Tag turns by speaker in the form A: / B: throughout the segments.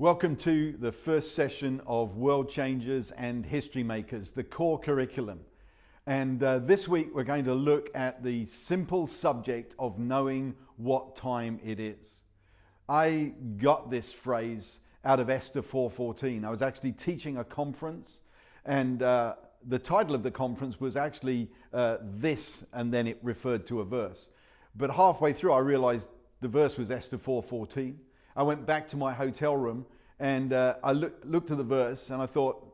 A: Welcome to the first session of World Changers and History Makers, the core curriculum. And this week we're going to look at the simple subject of knowing what time it is. I got this phrase out of Esther 4:14. I was actually teaching a conference, and the title of the conference was actually this, and then it referred to a verse. But halfway through I realized the verse was Esther 4:14. I went back to my hotel room and I looked at the verse and I thought,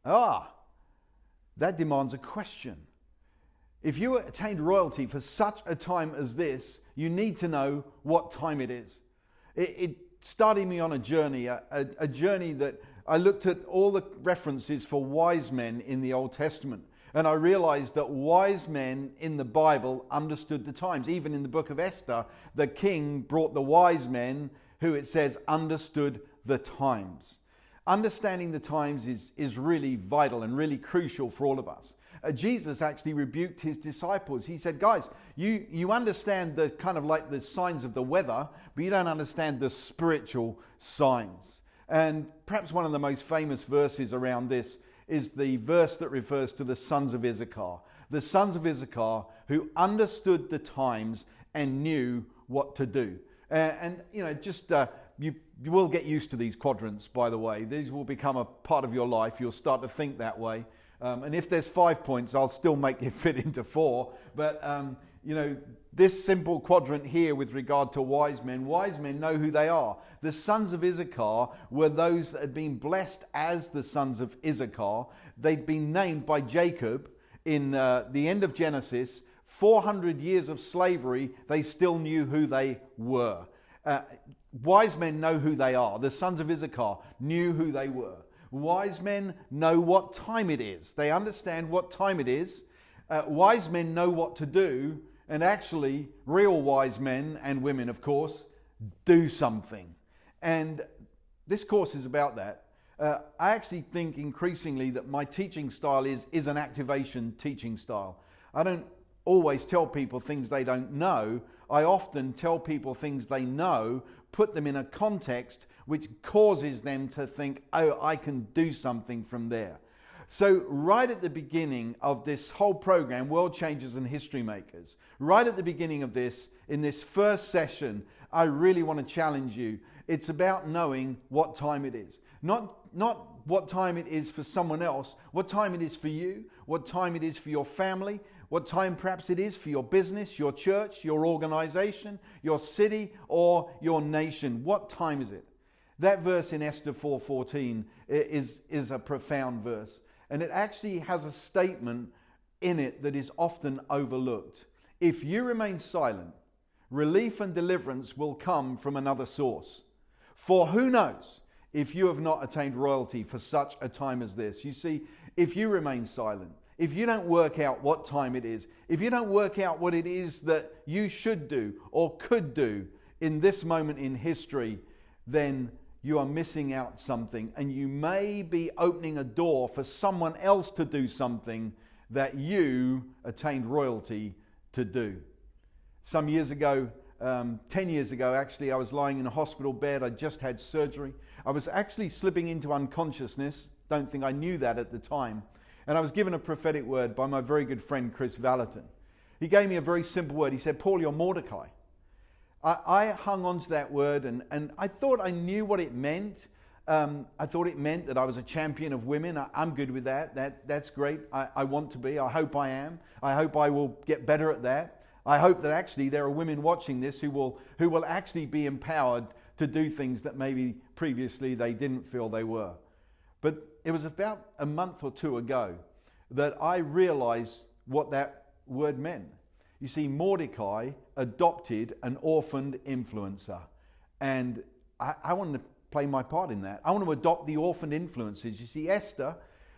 A: that demands a question. If you attained royalty for such a time as this, you need to know what time it is. It started me on a journey, a journey that I looked at all the references for wise men in the Old Testament. And I realized that wise men in the Bible understood the times. Even in the book of Esther, the king brought the wise men who, it says, understood the times. Understanding the times is really vital and really crucial for all of us. Jesus actually rebuked his disciples. He said, guys, you understand the kind of like the signs of the weather, but you don't understand the spiritual signs. And perhaps one of the most famous verses around this is the verse that refers to the sons of Issachar. The sons of Issachar who understood the times and knew what to do. And you know, just you will get used to these quadrants, by the way. These will become a part of your life. You'll start to think that way. And if there's 5 points, I'll still make it fit into 4. But you know, this simple quadrant here with regard to wise men know who they are. The sons of Issachar were those that had been blessed as the sons of Issachar. They'd been named by Jacob in the end of Genesis. 400 years of slavery, they still knew who they were. Wise men know who they are. The sons of Issachar knew who they were. Wise men know what time it is. They understand what time it is. Wise men know what to do. And actually, real wise men and women, of course, do something. And this course is about that. I actually think increasingly that my teaching style is an activation teaching style. I don't always tell people things they don't know. I often tell people things they know, put them in a context which causes them to think, oh, I can do something from there. So right at the beginning of this whole program, World Changers and History Makers, right at the beginning of this, in this first session, I really want to challenge you. It's about knowing what time it is. Not what time it is for someone else, what time it is for you, what time it is for your family, what time perhaps it is for your business, your church, your organization, your city, or your nation. What time is it? That verse in Esther 4:14 is a profound verse. And it actually has a statement in it that is often overlooked. If you remain silent, relief and deliverance will come from another source. For who knows if you have not attained royalty for such a time as this? You see, if you remain silent, if you don't work out what time it is, if you don't work out what it is that you should do or could do in this moment in history, then you are missing out something, and you may be opening a door for someone else to do something that you attained royalty to do. Some years ago, 10 years ago actually, I was lying in a hospital bed. I just had surgery. I was actually slipping into unconsciousness. Don't think I knew that at the time. And I was given a prophetic word by my very good friend Chris Valentin. He gave me a very simple word. He said, Paul, you're Mordecai. I hung on to that word and I thought I knew what it meant. I thought it meant that I was a champion of women. I'm good with that. That's great. I want to be. I hope I am. I hope I will get better at that. I hope that actually there are women watching this who will actually be empowered to do things that maybe previously they didn't feel they were. But it was about a month or two ago that I realized what that word meant. You see, Mordecai adopted an orphaned influencer. And I wanted to play my part in that. I want to adopt the orphaned influences. You see, Esther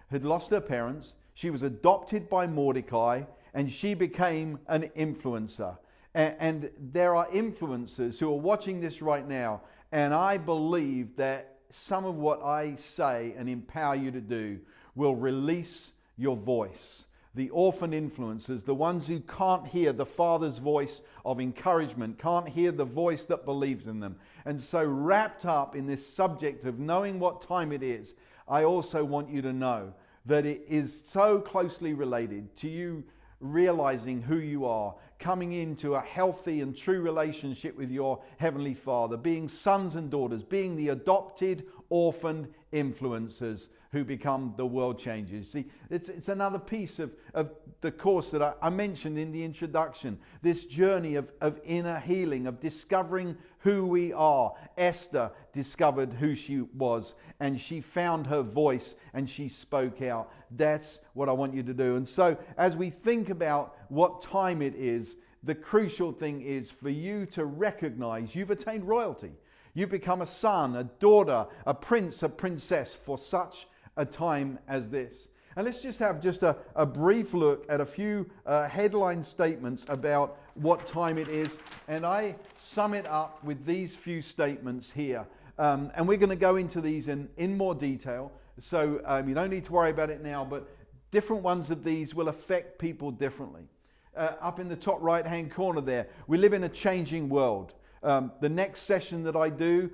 A: had lost her parents. She was adopted by Mordecai, and she became an influencer. And there are influencers who are watching this right now, and I believe that some of what I say and empower you to do will release your voice. the orphan influencers, the ones who can't hear the Father's voice of encouragement, can't hear the voice that believes in them. And so wrapped up in this subject of knowing what time it is, I also want you to know that it is so closely related to you realizing who you are, coming into a healthy and true relationship with your Heavenly Father, being sons and daughters, being the adopted, orphaned influencers who become the world changers. See, it's another piece of the course that I mentioned in the introduction, this journey of inner healing, of discovering who we are. Esther discovered who she was, and she found her voice and she spoke out. That's what I want you to do. And so as we think about what time it is, the crucial thing is for you to recognize you've attained royalty. You've become a son, a daughter, a prince, a princess for such a time as this. And let's just have a brief look at a few headline statements about what time it is. And I sum it up with these few statements here. And we're going to go into these in more detail. So you don't need to worry about it now, but different ones of these will affect people differently. Up in the top right-hand corner there, we live in a changing world. The next session that I do,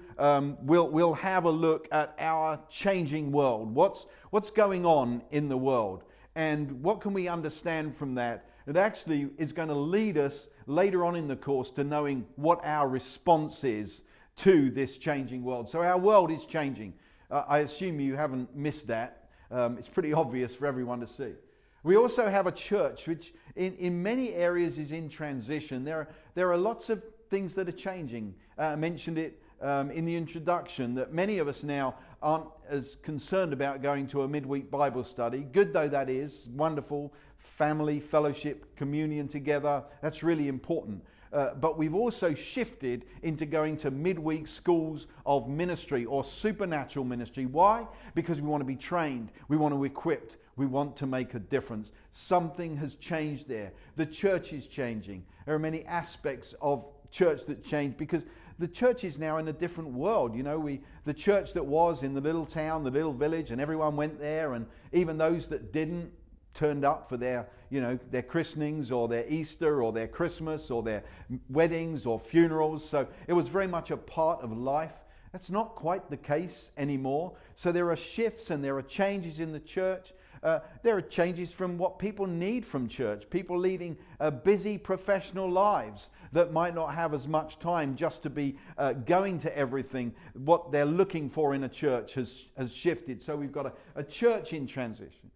A: we'll have a look at our changing world. What's going on in the world, and what can we understand from that? It actually is going to lead us later on in the course to knowing what our response is to this changing world. So our world is changing. I assume you haven't missed that. It's pretty obvious for everyone to see. We also have a church which in many areas is in transition. There are lots of things that are changing. I mentioned it in the introduction that many of us now aren't as concerned about going to a midweek Bible study. Good though that is, wonderful, family, fellowship, communion together, that's really important. But we've also shifted into going to midweek schools of ministry or supernatural ministry. Why? Because we want to be trained, we want to be equipped, we want to make a difference. Something has changed there. The church is changing. There are many aspects of church that changed because the church is now in a different world. You know, the church that was in the little town, the little village, and everyone went there, and even those that didn't turned up for their christenings or their Easter or their Christmas or their weddings or funerals. So it was very much a part of life. That's not quite the case anymore. So there are shifts and there are changes in the church. There are changes from what people need from church. People leading busy professional lives that might not have as much time just to be going to everything. What they're looking for in a church has shifted. So we've got a church in transition.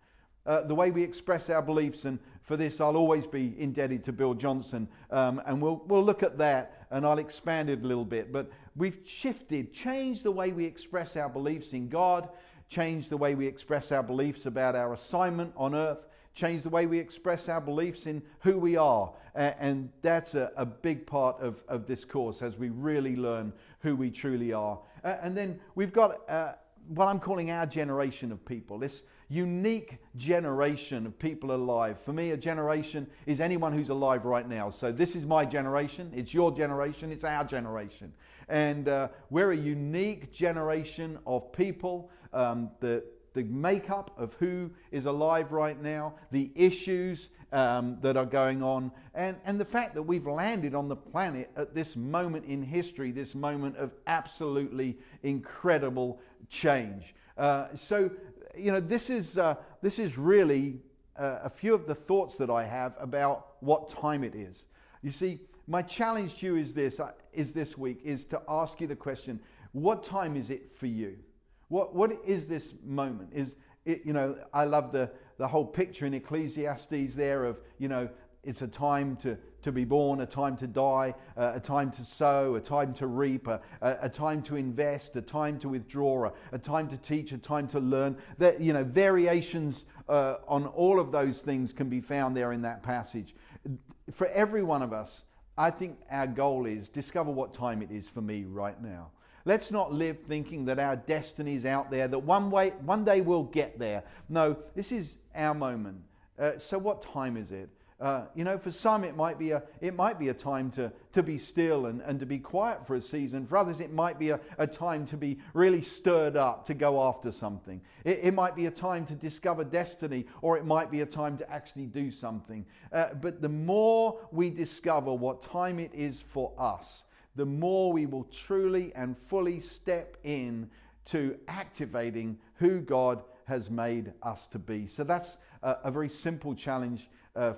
A: The way we express our beliefs, and for this I'll always be indebted to Bill Johnson, and we'll look at that and I'll expand it a little bit. But we've changed the way we express our beliefs in God, changed the way we express our beliefs about our assignment on earth, changed the way we express our beliefs in who we are. And that's a big part of this course as we really learn who we truly are. And then we've got what I'm calling our generation of people, this unique generation of people alive. For me, a generation is anyone who's alive right now. So this is my generation, it's your generation, it's our generation. And we're a unique generation of people. The makeup of who is alive right now, the issues that are going on, and the fact that we've landed on the planet at this moment in history, this moment of absolutely incredible change. So, you know, this is really a few of the thoughts that I have about what time it is. You see, my challenge to you is this week is to ask you the question: what time is it for you? What is this moment? Is it, you know, I love the whole picture in Ecclesiastes there of, you know, it's a time to be born, a time to die, a time to sow, a time to reap, a time to invest, a time to withdraw, a time to teach, a time to learn. That, you know, variations on all of those things can be found there in that passage. For every one of us, I think our goal is discover what time it is for me right now. Let's not live thinking that our destiny is out there, that one day we'll get there. No, this is our moment. So what time is it? For some it might be a time to be still and to be quiet for a season. For others it might be a time to be really stirred up, to go after something. It might be a time to discover destiny, or it might be a time to actually do something. But the more we discover what time it is for us, the more we will truly and fully step in to activating who God has made us to be. So that's a very simple challenge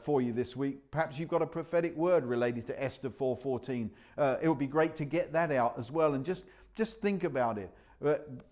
A: for you this week. Perhaps you've got a prophetic word related to Esther 4:14. It would be great to get that out as well, and just think about it.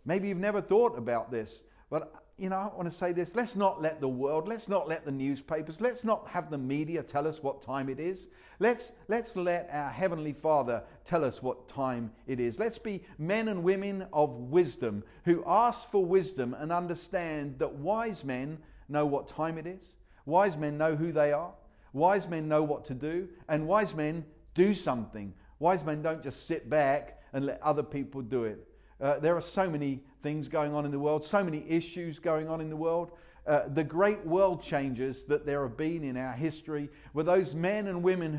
A: Maybe you've never thought about this, but I want to say this: let's not let the world, let's not let the newspapers, let's not have the media tell us what time it is. Let's let our Heavenly Father tell us what time it is. Let's be men and women of wisdom who ask for wisdom and understand that wise men know what time it is. Wise men know who they are. Wise men know what to do. And wise men do something. Wise men don't just sit back and let other people do it. There are so many things going on in the world, so many issues going on in the world. The great world changers that there have been in our history were those men and women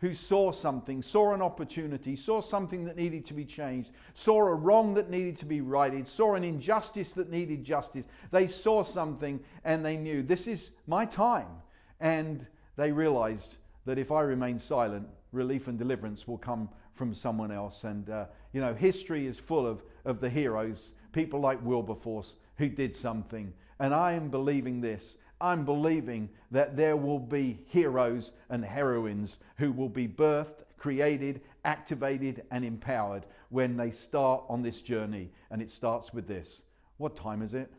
A: who saw something, saw an opportunity, saw something that needed to be changed, saw a wrong that needed to be righted, saw an injustice that needed justice. They saw something and they knew, this is my time. And they realized that if I remain silent, relief and deliverance will come from someone else. And, history is full of the heroes, people like Wilberforce who did something. And I am believing this. I'm believing that there will be heroes and heroines who will be birthed, created, activated, and empowered when they start on this journey. And it starts with this. What time is it?